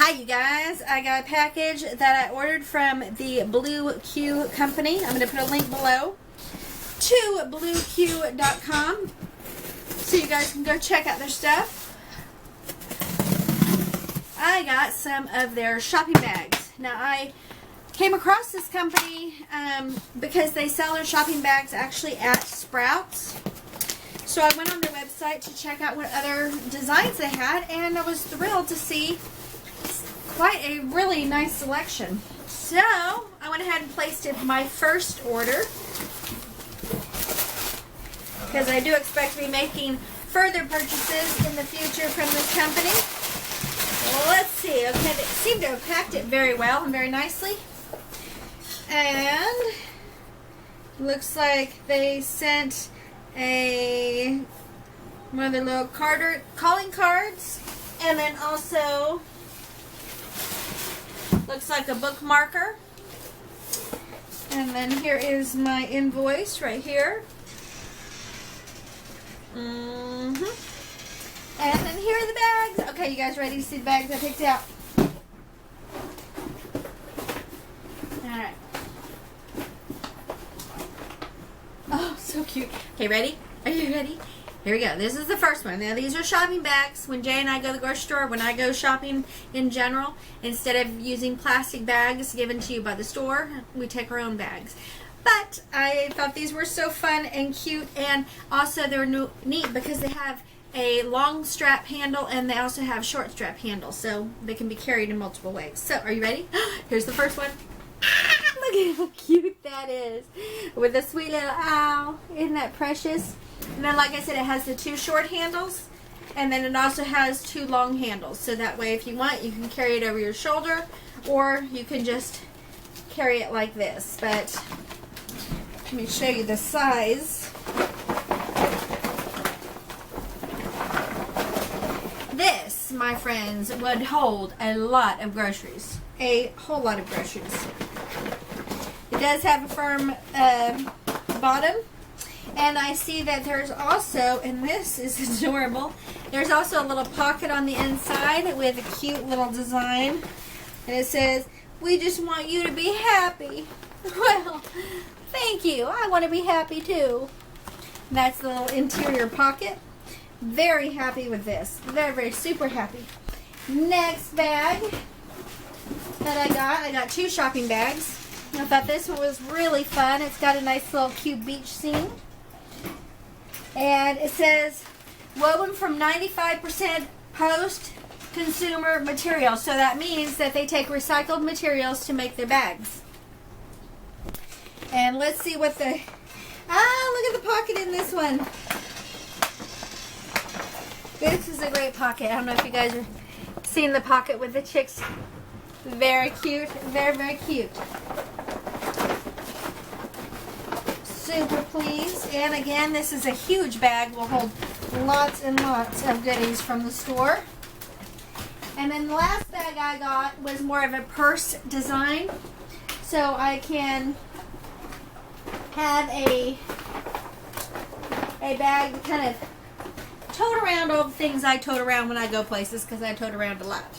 Hi you guys, I got a package that I ordered from the Blue Q company. I'm going to put a link below to blueq.com so you guys can go check out their stuff. I got some of their shopping bags. Now I came across this company because they sell their shopping bags actually at Sprouts. So I went on their website to check out what other designs they had, and I was thrilled to see quite a really nice selection. So I went ahead and placed it my first order because I do expect to be making further purchases in the future from this company. Well, let's see. Okay, they seem to have packed it very well and very nicely. And looks like they sent one of their little calling cards, and then also looks like a bookmarker. And then here is my invoice right here. And then here are the bags. Okay, you guys ready to see the bags I picked out? Alright. Oh, so cute. Okay, ready? Are you ready? Here we go. This is the first one. Now, these are shopping bags. When Jay and I go to the grocery store, when I go shopping in general, instead of using plastic bags given to you by the store, we take our own bags. But I thought these were so fun and cute, and also they're neat because they have a long strap handle and they also have short strap handles, so they can be carried in multiple ways. So, are you ready? Here's the first one. Look at how cute that is. With a sweet little owl. Isn't that precious? And then, like I said, it has the two short handles, and then it also has two long handles. So that way, if you want, you can carry it over your shoulder, or you can just carry it like this. But let me show you the size. This, my friends, would hold a lot of groceries. A whole lot of groceries. It does have a firm bottom. And I see that there's also, and this is adorable, there's also a little pocket on the inside with a cute little design. And it says, "We just want you to be happy." Well, thank you. I want to be happy too. And that's the little interior pocket. Very happy with this. Very, very super happy. Next bag that I got two shopping bags. I thought this one was really fun. It's got a nice little cute beach scene. And it says, woven from 95% post-consumer material. So that means that they take recycled materials to make their bags. And let's see what the... look at the pocket in this one. This is a great pocket. I don't know if you guys are seeing the pocket with the chicks. Very cute. Very, very cute. Super pleased. And again, this is a huge bag. Will hold lots and lots of goodies from the store. And then the last bag I got was more of a purse design. So I can have a bag to kind of tote around all the things I tote around when I go places, because I tote around a lot.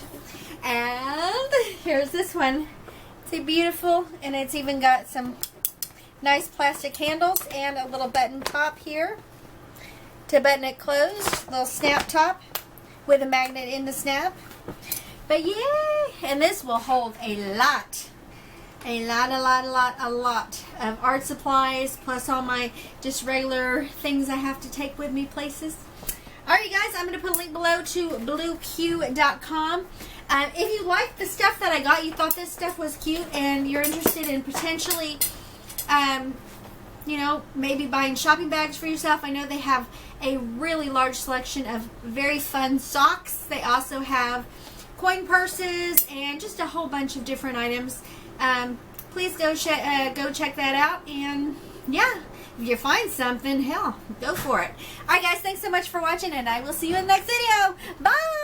And here's this one. It's beautiful, and it's even got some nice plastic handles and a little button top here to button it closed. Little snap top with a magnet in the snap. But yay! And this will hold a lot of art supplies, plus all my just regular things I have to take with me places. Alright, you guys, I'm going to put a link below to blueq.com. If you like the stuff that I got, you thought this stuff was cute, and you're interested in potentially, you know, maybe buying shopping bags for yourself, I know they have a really large selection of very fun socks. They also have coin purses and just a whole bunch of different items. Please go check that out, and yeah, if you find something, hell, go for it. Alright guys, thanks so much for watching, and I will see you in the next video. Bye!